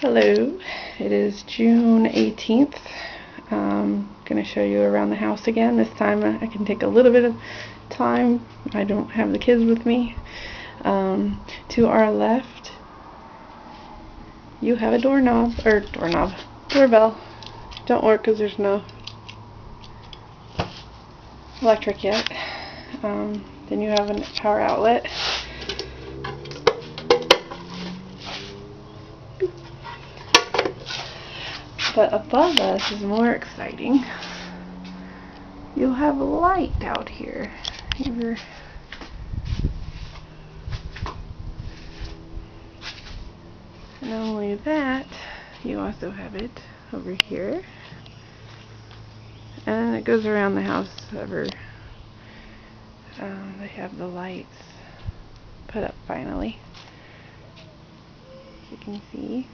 Hello, it is June 18th. I'm going to show you around the house again. This time I can take a little bit of time. I don't have the kids with me. To our left, you have a doorbell. Don't work because there's no electric yet. Then you have a power outlet. But above us is more exciting. You'll have a light out here. Not only that, you also have it over here. And it goes around the house they have the lights put up finally. You can see.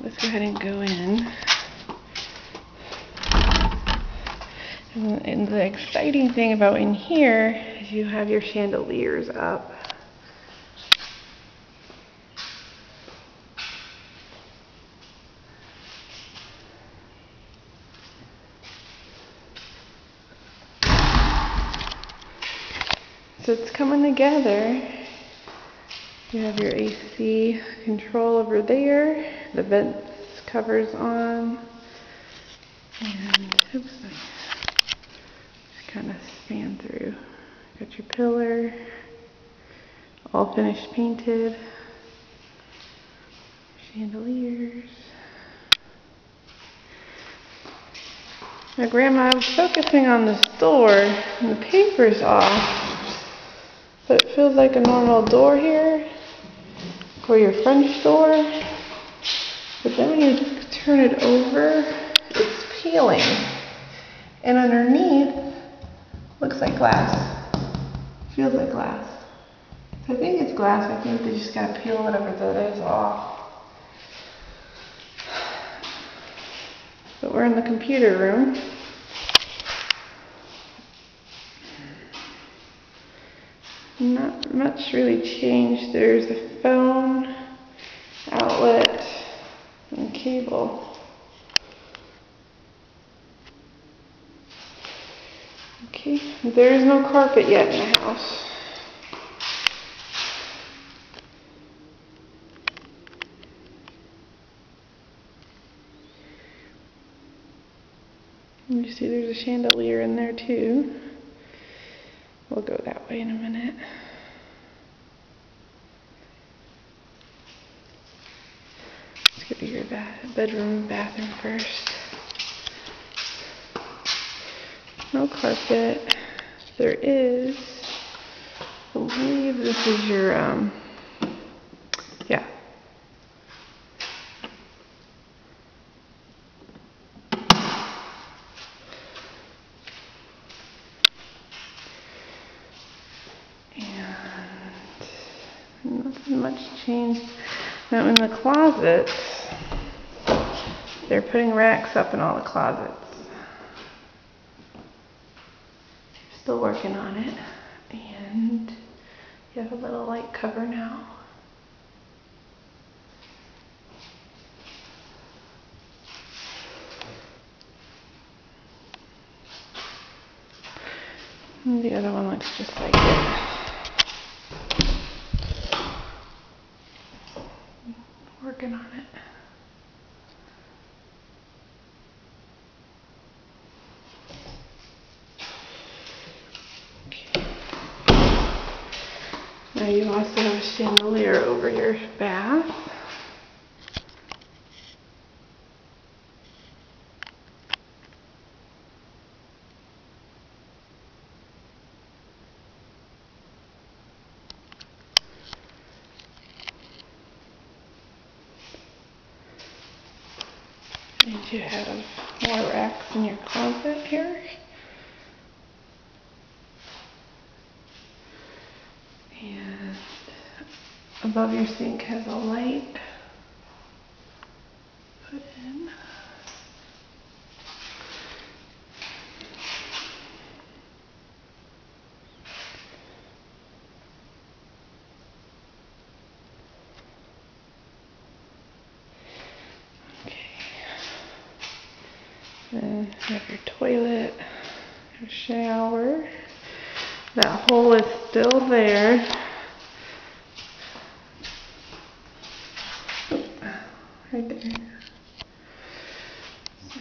Let's go ahead and go in. And the exciting thing about in here is you have your chandeliers up. So it's coming together. You have your AC control over there, the vents covers on, and oops, just kind of span through. Got your pillar, all finished painted, chandeliers. Now, Grandma, I was focusing on this door, and the paper's off, but it feels like a normal door here. For your French door, but then when you turn it over, it's peeling, and underneath looks like glass, feels like glass. So I think it's glass. I think they just gotta peel whatever that is off. But we're in the computer room. Not much really changed. There's a phone, outlet, and cable. Okay, there is no carpet yet in the house. You see there's a chandelier in there too. We'll go that way in a minute. Let's go to your bedroom and bathroom first. No carpet. There is, I believe this is your, yeah. And nothing much changed. Now in the closets, they're putting racks up in all the closets. Still working on it. And you have a little light cover now. And the other one looks just like it. Working on it. Okay. Now you also have a chandelier over your bath. And you have more racks in your closet here. And above your sink has a light put in. And you have your toilet, your shower. That hole is still there. Right there. So.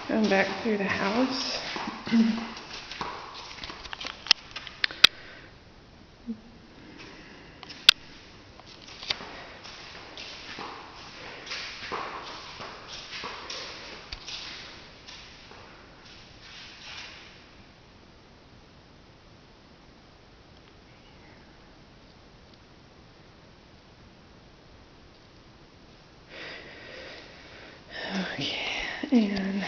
Going back through the house. Okay, and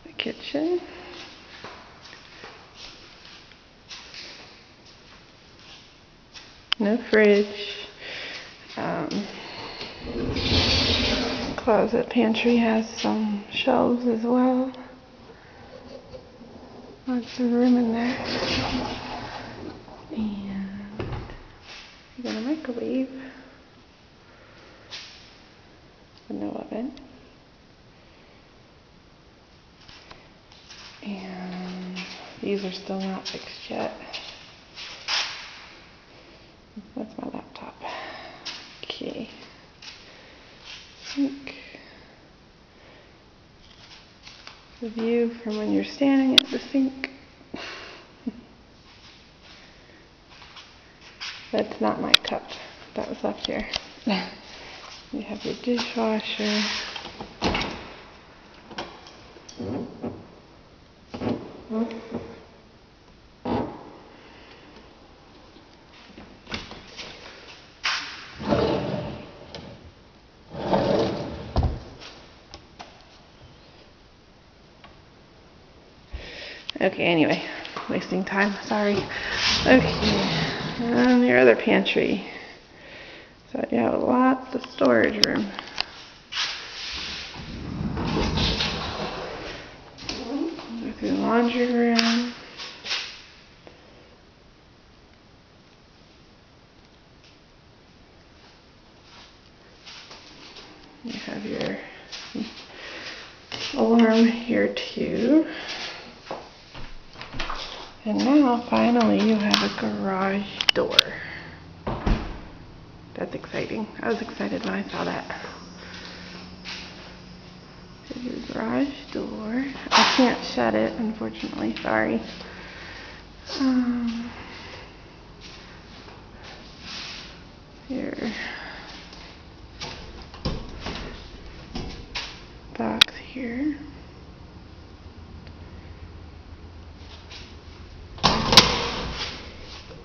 the kitchen. No fridge. Closet pantry has some shelves as well. Lots of room in there. And you got a microwave. But no oven. And these are still not fixed yet. That's my laptop. Okay. Sink. The view from when you're standing at the sink. That's not my cup. That was left here. You have your dishwasher. Okay, anyway, wasting time, sorry. Okay, and your other pantry. So you have lots of storage room. Go through the laundry room. You have your alarm here too. And now, finally, you have a garage door. That's exciting. I was excited when I saw that. Here's your garage door. I can't shut it, unfortunately. Sorry. Your box here.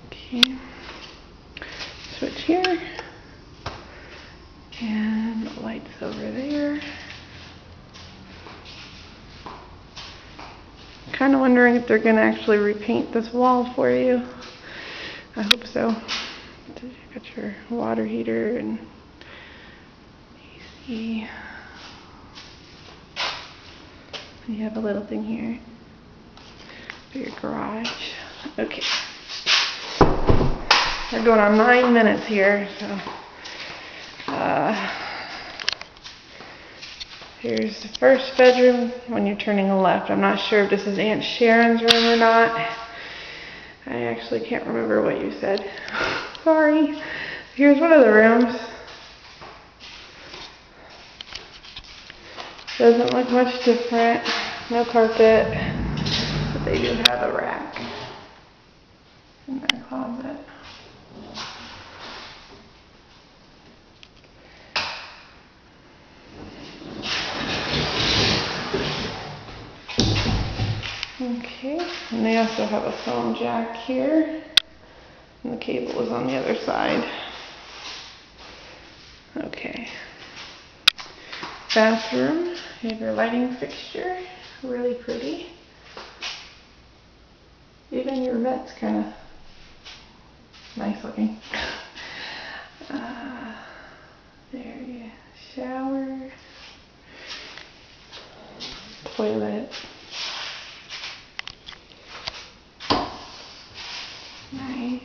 Okay. Switch here. And the lights over there. Kind of wondering if they're going to actually repaint this wall for you. I hope so. You got your water heater and AC. You have a little thing here for your garage. Okay. We're going on 9 minutes here, so here's the first bedroom when you're turning left. I'm not sure if this is Aunt Sharon's room or not. I actually can't remember what you said. Sorry. Here's one of the rooms. Doesn't look much different. No carpet. But they do have a rack in their closet. Okay, and they also have a phone jack here, and the cable is on the other side. Okay. Bathroom, you have your lighting fixture, really pretty. Even your vet's kind of nice looking. There you shower, toilet, nice.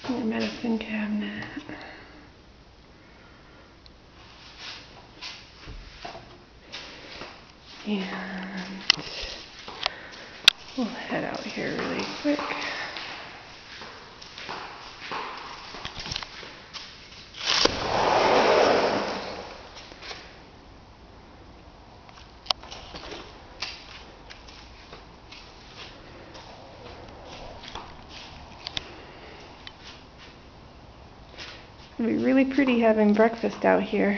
Your medicine cabinet. And we'll head out here really quick. It'll be really pretty having breakfast out here.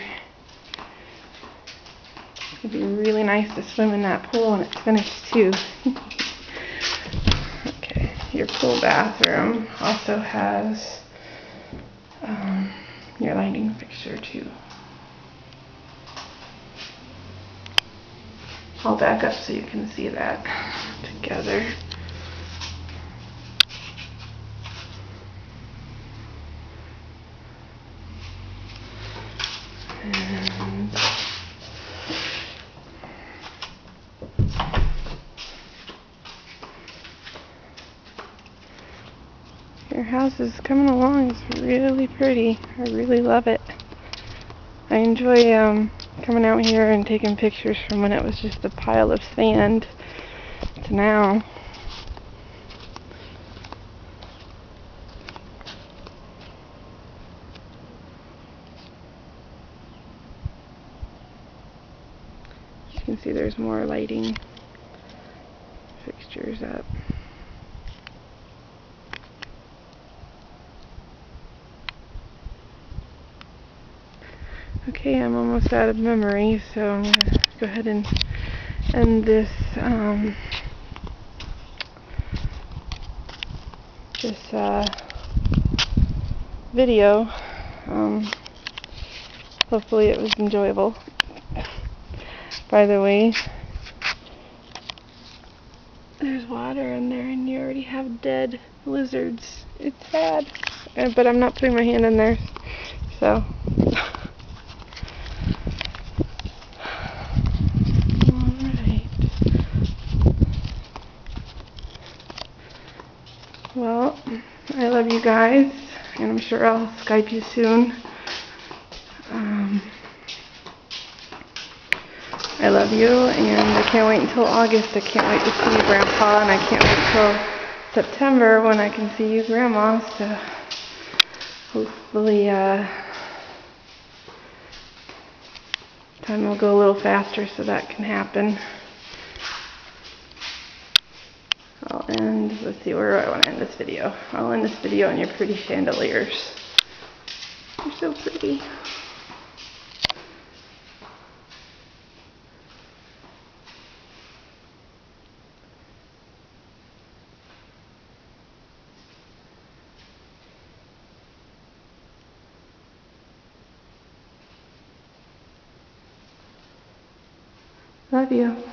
It'd be really nice to swim in that pool when it's finished too. Okay, your pool bathroom also has your lighting fixture too. I'll back up so you can see that together. And your house is coming along. It's really pretty. I really love it. I enjoy coming out here and taking pictures from when it was just a pile of sand to now. You can see there's more lighting fixtures up. Okay, I'm almost out of memory, so I'm going to go ahead and end this video. Hopefully it was enjoyable. By the way, there's water in there and you already have dead lizards. It's sad, but I'm not putting my hand in there, so. Alright. Well, I love you guys, and I'm sure I'll Skype you soon. I love you, and I can't wait until August. I can't wait to see you, Grandpa, and I can't wait till September when I can see you, Grandma. So hopefully time will go a little faster so that can happen. Let's see, where do I want to end this video? I'll end this video on your pretty chandeliers. They're so pretty. Love you.